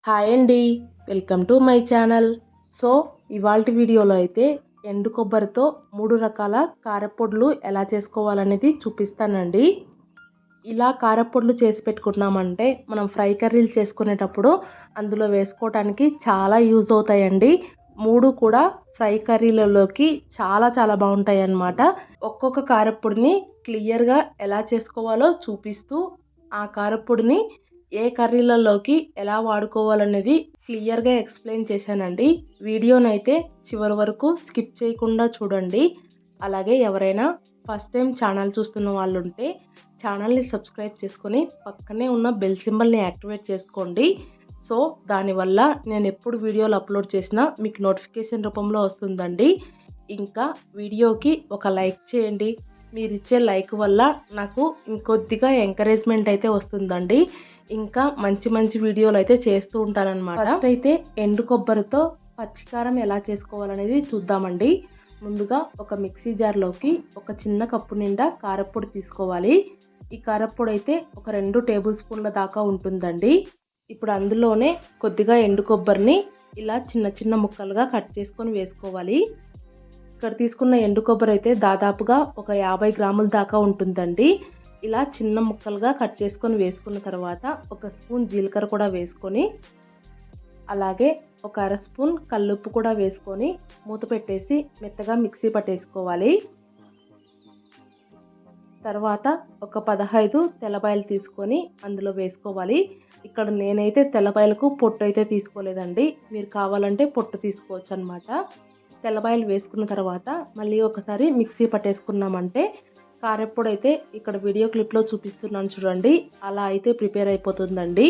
Hi అండి. Welcome to my channel. So ఇవాల్టి వీడియోలో అయితే ఎండు కొబ్బరితో 3 రకాల కారపొడులు ఎలా చేసుకోవాలనేది చూపిస్తానండి. ఇలా కారపొడులు చేసి పెట్టుకున్నామంటే మనం ఫ్రై కర్రీలు చేసుకునేటప్పుడు అందులో వేసుకోవడానికి చాలా యూజ్ అవుతాయండి. 3 కూడా ఫ్రై కర్రీలలోకి చాలా బాగుంటాయి అన్నమాట. ఒక్కొక్క కారపొడిని క్లియర్గా ఎలా చేసుకోవాలో చూపిస్తూ ఆ కారపొడిని ఏ కర్రీలలోకి ఎలా వాడుకోవాలనేది క్లియర్గా ఎక్స్ప్లెయిన్ చేశానండి. వీడియోనైతే చివరి వరకు స్కిప్ చేయకుండా చూడండి. అలాగే ఎవరైనా ఫస్ట్ టైం ఛానల్ చూస్తున్న వాళ్ళు ఉంటే ఛానల్ని సబ్స్క్రైబ్ చేసుకొని పక్కనే ఉన్న బెల్ సింబల్ని యాక్టివేట్ చేసుకోండి. సో దానివల్ల నేను ఎప్పుడు వీడియోలు అప్లోడ్ చేసినా మీకు నోటిఫికేషన్ రూపంలో వస్తుందండి. ఇంకా వీడియోకి ఒక లైక్ చేయండి. మీరు ఇచ్చే లైక్ వల్ల నాకు ఇంకొద్దిగా ఎంకరేజ్మెంట్ అయితే వస్తుందండి. ఇంకా మంచి వీడియోలు అయితే చేస్తూ ఉంటానన్నమాట. ఫస్ట్ అయితే ఎండు కొబ్బరితో పచ్చికారం ఎలా చేసుకోవాలనేది చూద్దామండి. ముందుగా ఒక మిక్సీ జార్లోకి ఒక చిన్న కప్పు నిండా కారపొడి తీసుకోవాలి. ఈ కారపొడి అయితే ఒక 2 టేబుల్ స్పూన్ల దాకా ఉంటుందండి. ఇప్పుడు అందులోనే కొద్దిగా ఎండు కొబ్బరిని ఇలా చిన్న ముక్కలుగా కట్ చేసుకొని వేసుకోవాలి. ఇక్కడ తీసుకున్న ఎండు కొబ్బరి అయితే దాదాపుగా ఒక 50 గ్రాముల దాకా ఉంటుందండి. ఇలా చిన్న ముక్కలుగా కట్ చేసుకొని వేసుకున్న తర్వాత ఒక స్పూన్ జీలకర్ర కూడా వేసుకొని అలాగే ఒక అర స్పూన్ కల్లుప్పు కూడా వేసుకొని మూత పెట్టేసి మెత్తగా మిక్సీ పట్టేసుకోవాలి. తర్వాత ఒక 15 తెల్లబాయలు తీసుకొని అందులో వేసుకోవాలి. ఇక్కడ నేనైతే తెల్లబాయలకు పొట్టు అయితే తీసుకోలేదండి. మీరు కావాలంటే పొట్టు తీసుకోవచ్చు అన్నమాట. తెల్లబాయలు వేసుకున్న తర్వాత మళ్ళీ ఒకసారి మిక్సీ పట్టేసుకున్నామంటే కారపొడి అయితే ఇక్కడ వీడియో క్లిప్లో చూపిస్తున్నాను చూడండి, అలా అయితే ప్రిపేర్ అయిపోతుందండి.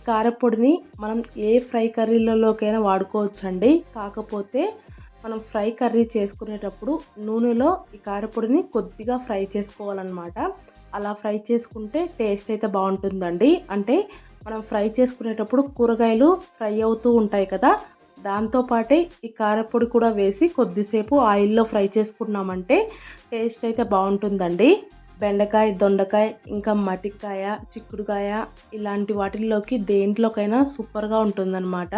కారపొడిని మనం ఏ ఫ్రై కర్రీలలోకైనా వాడుకోవచ్చండి. కాకపోతే మనం ఫ్రై కర్రీ చేసుకునేటప్పుడు నూనెలో ఈ కారపొడిని కొద్దిగా ఫ్రై చేసుకోవాలన్నమాట. అలా ఫ్రై చేసుకుంటే టేస్ట్ అయితే బాగుంటుందండి. అంటే మనం ఫ్రై చేసుకునేటప్పుడు కూరగాయలు ఫ్రై అవుతూ ఉంటాయి కదా, దాంతోపాటే ఈ కారపొడి కూడా వేసి కొద్దిసేపు ఆయిల్లో ఫ్రై చేసుకున్నామంటే టేస్ట్ అయితే బాగుంటుందండి. బెండకాయ, దొండకాయ, ఇంకా మటికాయ, చిక్కుడుకాయ ఇలాంటి వాటిల్లోకి దేంట్లోకైనా సూపర్గా ఉంటుందన్నమాట.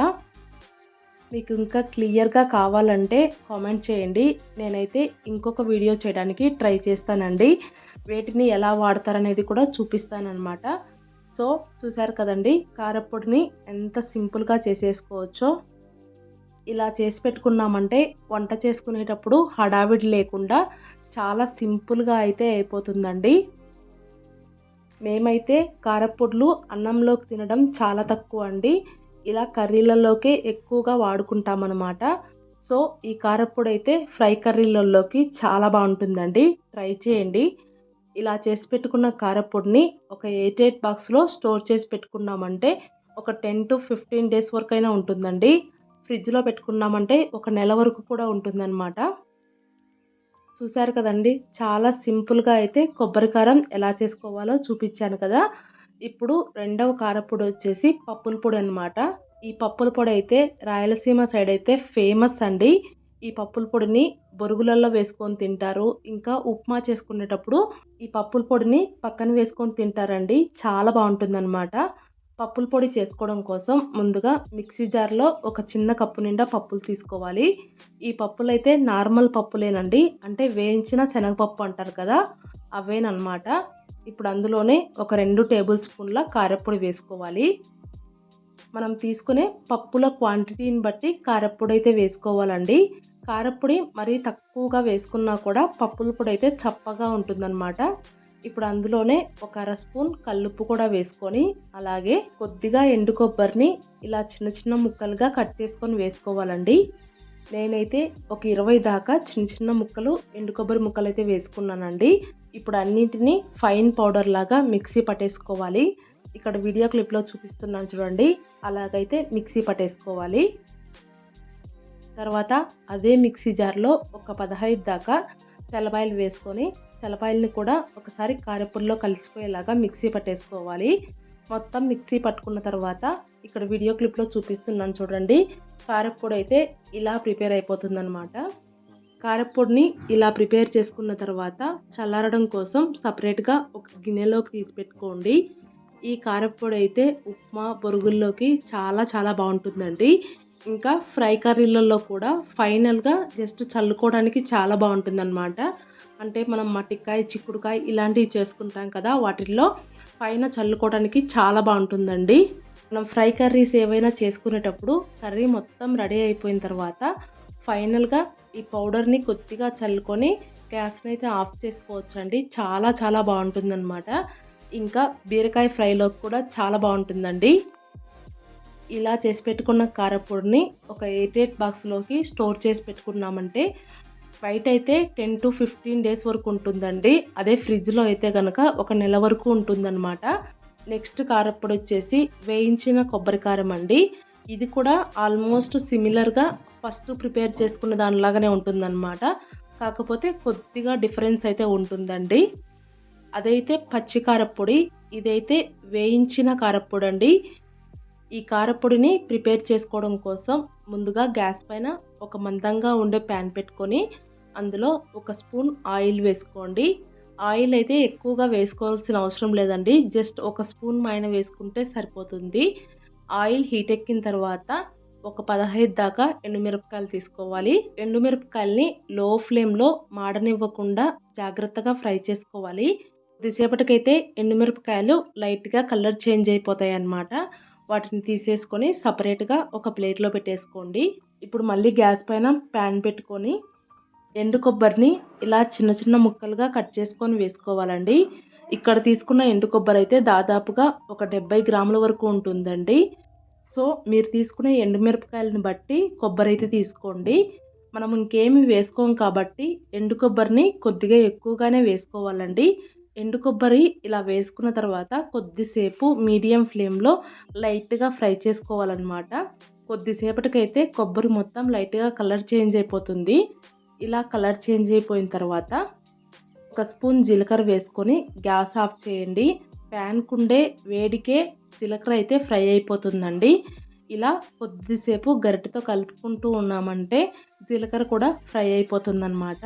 మీకు ఇంకా క్లియర్గా కావాలంటే కామెంట్ చేయండి. నేనైతే ఇంకొక వీడియో చేయడానికి ట్రై చేస్తానండి. వేటిని ఎలా వాడతారనేది కూడా చూపిస్తానన్నమాట. సో చూసారు కదండి కారపొడిని ఎంత సింపుల్గా చేసేసుకోవచ్చో. ఇలా చేసి పెట్టుకున్నామంటే వంట చేసుకునేటప్పుడు హడావిడి లేకుండా చాలా సింపుల్గా అయితే అయిపోతుందండి. మేమైతే కారపొడులు అన్నంలోకి తినడం చాలా తక్కువ అండి. ఇలా కర్రీలలోకి ఎక్కువగా వాడుకుంటామన్నమాట. సో ఈ కారపొడి అయితే ఫ్రై కర్రీలలోకి చాలా బాగుంటుందండి. ట్రై చేయండి. ఇలా చేసి పెట్టుకున్న కారపొడిని ఒక ఎయిర్ బాక్స్లో స్టోర్ చేసి పెట్టుకున్నామంటే ఒక 10 to 15 డేస్ వరకైనా ఉంటుందండి. ఫ్రిడ్జ్లో పెట్టుకున్నామంటే ఒక నెల వరకు కూడా ఉంటుందన్నమాట. చూసారు కదండి, చాలా సింపుల్గా అయితే కొబ్బరి కారం ఎలా చేసుకోవాలో చూపించాను కదా. ఇప్పుడు రెండవ కారపొడి వచ్చేసి పప్పుల పొడి అనమాట. ఈ పప్పుల పొడి అయితే రాయలసీమ సైడ్ అయితే ఫేమస్ అండి. ఈ పప్పుల పొడిని బొరుగులలో వేసుకొని తింటారు. ఇంకా ఉప్మా చేసుకునేటప్పుడు ఈ పప్పుల పొడిని పక్కన వేసుకొని తింటారండి. చాలా బాగుంటుందన్నమాట. పప్పుల పొడి చేసుకోవడం కోసం ముందుగా మిక్సీ జార్లో ఒక చిన్న కప్పు నిండా పప్పులు తీసుకోవాలి. ఈ పప్పులు అయితే నార్మల్ పప్పులేనండి, అంటే వేయించిన శనగపప్పు అంటారు కదా, అవేనమాట. ఇప్పుడు అందులోనే ఒక 2 టేబుల్ స్పూన్ల కారపొడి వేసుకోవాలి. మనం తీసుకునే పప్పుల క్వాంటిటీని బట్టి కారపొడి అయితే వేసుకోవాలండి. కారపొడి మరీ తక్కువగా వేసుకున్నా కూడా పప్పుల పొడి అయితే చప్పగా ఉంటుందన్నమాట. ఇప్పుడు అందులోనే ఒక అర స్పూన్ కల్లుప్పు కూడా వేసుకొని అలాగే కొద్దిగా ఎండు కొబ్బరిని ఇలా చిన్న ముక్కలుగా కట్ చేసుకొని వేసుకోవాలండి. నేనైతే ఒక 20 దాకా చిన్న ముక్కలు ఎండు కొబ్బరి ముక్కలు అయితే వేసుకున్నానండి. ఇప్పుడు అన్నింటినీ ఫైన్ పౌడర్ లాగా మిక్సీ పట్టేసుకోవాలి. ఇక్కడ వీడియో క్లిప్లో చూపిస్తున్నాను చూడండి, అలాగైతే మిక్సీ పట్టేసుకోవాలి. తర్వాత అదే మిక్సీ జార్లో ఒక 15 దాకా తెల్లబాయలు వేసుకొని తెల్లపాయలని కూడా ఒకసారి కారపొడిలో కలిసిపోయేలాగా మిక్సీ పట్టేసుకోవాలి. మొత్తం మిక్సీ పట్టుకున్న తర్వాత ఇక్కడ వీడియో క్లిప్లో చూపిస్తున్నాను చూడండి, కారపొడి అయితే ఇలా ప్రిపేర్ అయిపోతుందన్నమాట. కారపొడిని ఇలా ప్రిపేర్ చేసుకున్న తర్వాత చల్లారడం కోసం సపరేట్గా ఒక గిన్నెలోకి తీసి పెట్టుకోండి. ఈ కారప్పొడి అయితే ఉప్మా, బొరుగుల్లోకి చాలా బాగుంటుందండి. ఇంకా ఫ్రై కర్రీలలో కూడా ఫైనల్‌గా జస్ట్ చల్లుకోవడానికి చాలా బాగుంటుందన్నమాట. అంటే మనం మట్టికాయ, చిక్కుడుకాయ ఇలాంటివి చేసుకుంటాం కదా! వాటిల్లో పైన చల్లుకోవడానికి చాలా బాగుంటుందండి. మనం ఫ్రై కర్రీస్ ఏవైనా చేసుకునేటప్పుడు కర్రీ మొత్తం రెడీ అయిపోయిన తర్వాత ఫైనల్‌గా ఈ పౌడర్‌ని కొద్దిగా చల్లుకొని గ్యాస్‌నైతే ఆఫ్ చేసుకోవచ్చండి. చాలా బాగుంటుందన్నమాట. ఇంకా బీరకాయ ఫ్రైలోకి కూడా చాలా బాగుంటుందండి. ఇలా చేసి పెట్టుకున్న కారప్పొడిని ఒక ఎయిర్ బాక్స్‌లోకి స్టోర్ చేసి పెట్టుకున్నామంటే బయటైతే 10-15 డేస్ వరకు ఉంటుందండి. అదే ఫ్రిడ్జ్‌లో అయితే గనక ఒక నెల వరకు ఉంటుందన్నమాట. నెక్స్ట్ కారప్పొడి వచ్చేసి వేయించిన కొబ్బరి కారం అండి. ఇది కూడా ఆల్మోస్ట్ సిమిలర్‌గా ఫస్ట్ ప్రిపేర్ చేసుకున్న దానిలాగానే ఉంటుందన్నమాట. కాకపోతే కొద్దిగా డిఫరెన్స్ అయితే ఉంటుందండి. అదైతే పచ్చి కారప్పొడి, ఇదైతే వేయించిన కారప్పొడి అండి. ఈ కారప్పొడిని ప్రిపేర్ చేసుకోవడం కోసం ముందుగా గ్యాస్ పైన ఒక మందంగా ఉండే ప్యాన్ పెట్టుకొని అందులో ఒక స్పూన్ ఆయిల్ వేసుకోండి. ఆయిల్ అయితే ఎక్కువగా వేసుకోవాల్సిన అవసరం లేదండి. జస్ట్ ఒక స్పూన్ పైన వేసుకుంటే సరిపోతుంది. ఆయిల్ హీట్ ఎక్కిన తర్వాత ఒక 15 దాకా ఎండుమిరపకాయలు తీసుకోవాలి. ఎండుమిరపకాయలని లో ఫ్లేమ్‌లో మాడనివ్వకుండా జాగ్రత్తగా ఫ్రై చేసుకోవాలి. కొద్దిసేపటికైతే ఎండుమిరపకాయలు లైట్‌గా కలర్ చేంజ్ అయిపోతాయన్నమాట. వాటిని తీసేసుకొని సపరేట్‌గా ఒక ప్లేట్‌లో పెట్టేసుకోండి. ఇప్పుడు మళ్ళీ గ్యాస్ పైన ప్యాన్ పెట్టుకొని ఎండు కొబ్బరిని ఇలా చిన్న ముక్కలుగా కట్ చేసుకొని వేసుకోవాలండి. ఇక్కడ తీసుకున్న ఎండు కొబ్బరి అయితే దాదాపుగా ఒక 70 గ్రాముల వరకు ఉంటుందండి. సో మీరు తీసుకునే ఎండుమిరపకాయలను బట్టి కొబ్బరి అయితే తీసుకోండి. మనం ఇంకేమి వేసుకోం కాబట్టి ఎండు కొబ్బరిని కొద్దిగా ఎక్కువగానే వేసుకోవాలండి. ఎండు కొబ్బరి ఇలా వేసుకున్న తర్వాత కొద్దిసేపు మీడియం ఫ్లేమ్‌లో లైట్‌గా ఫ్రై చేసుకోవాలన్నమాట. కొద్దిసేపటికైతే కొబ్బరి మొత్తం లైట్‌గా కలర్ చేంజ్ అయిపోతుంది. ఇలా కలర్ చేంజ్ అయిపోయిన తర్వాత ఒక స్పూన్ జీలకర్ర వేసుకొని గ్యాస్ ఆఫ్ చేయండి. ప్యాన్‌కుండే వేడికే జీలకర్ర అయితే ఫ్రై అయిపోతుందండి. ఇలా కొద్దిసేపు గరిటెతో కలుపుకుంటూ ఉన్నామంటే జీలకర్ర కూడా ఫ్రై అయిపోతుందన్నమాట.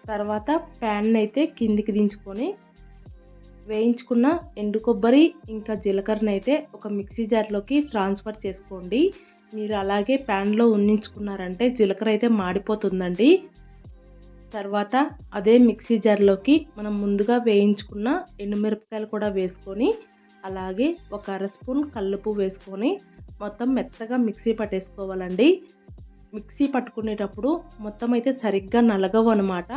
తర్వాత ప్యాన్ అయితే కిందికి దించుకొని వేయించుకున్న ఎండు కొబ్బరి ఇంకా జీలకర్రనైతే ఒక మిక్సీ జార్లోకి ట్రాన్స్ఫర్ చేసుకోండి. మీరు అలాగే ప్యాన్లో ఉన్నించుకున్నారంటే జీలకర్ర అయితే మాడిపోతుందండి. తర్వాత అదే మిక్సీ జార్లోకి మనం ముందుగా వేయించుకున్న ఎండుమిరపకాయలు కూడా వేసుకొని అలాగే ఒక అర స్పూన్ కల్లుప్పు వేసుకొని మొత్తం మెత్తగా మిక్సీ పట్టేసుకోవాలండి. మిక్సీ పట్టుకునేటప్పుడు మొత్తం అయితే సరిగ్గా నలగవు అనమాట.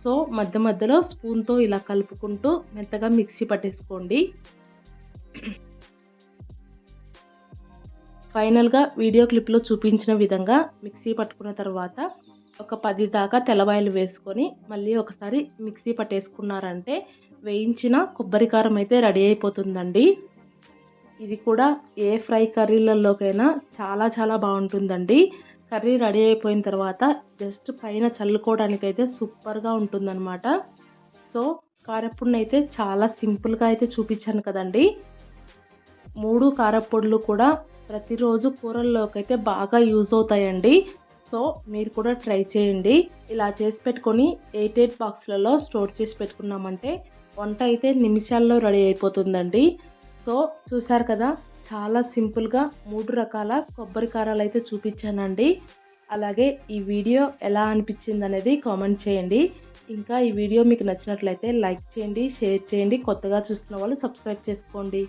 సో మధ్యలో స్పూన్తో ఇలా కలుపుకుంటూ మెత్తగా మిక్సీ పట్టేసుకోండి. ఫైనల్‌గా వీడియో క్లిప్‌లో చూపించిన విధంగా మిక్సీ పట్టుకున్న తర్వాత ఒక 10 దాకా తెల్లవాయలు వేసుకొని మళ్ళీ ఒకసారి మిక్సీ పట్టేసుకున్నారంటే వేయించిన కొబ్బరి కారం అయితే రెడీ అయిపోతుందండి. ఇది కూడా ఏ ఫ్రై కర్రీలలోకైనా చాలా బాగుంటుందండి. కర్రీ రెడీ అయిపోయిన తర్వాత జస్ట్ పైన చల్లుకోవడానికైతే సూపర్‌గా ఉంటుందన్నమాట. సో కారప్పొడిని అయితే చాలా సింపుల్‌గా అయితే చూపించాను కదండి. 3 కారప్పొడులు కూడా ప్రతిరోజు కూరల్లోకైతే బాగా యూజ్ అవుతాయండి. సో మీరు కూడా ట్రై చేయండి. ఇలా చేసి పెట్టుకొని ఎయిర్ బాక్స్‌లలో స్టోర్ చేసి పెట్టుకున్నామంటే వంట అయితే నిమిషాల్లో రెడీ అయిపోతుందండి. సో చూసారు కదా, చాలా సింపుల్‌గా 3 రకాల కొబ్బరి కారాలు అయితే చూపించానండి. అలాగే ఈ వీడియో ఎలా అనిపించింది అనేది కామెంట్ చేయండి. ఇంకా ఈ వీడియో మీకు నచ్చినట్లయితే లైక్ చేయండి, షేర్ చేయండి. కొత్తగా చూస్తున్న వాళ్ళు సబ్స్క్రైబ్ చేసుకోండి.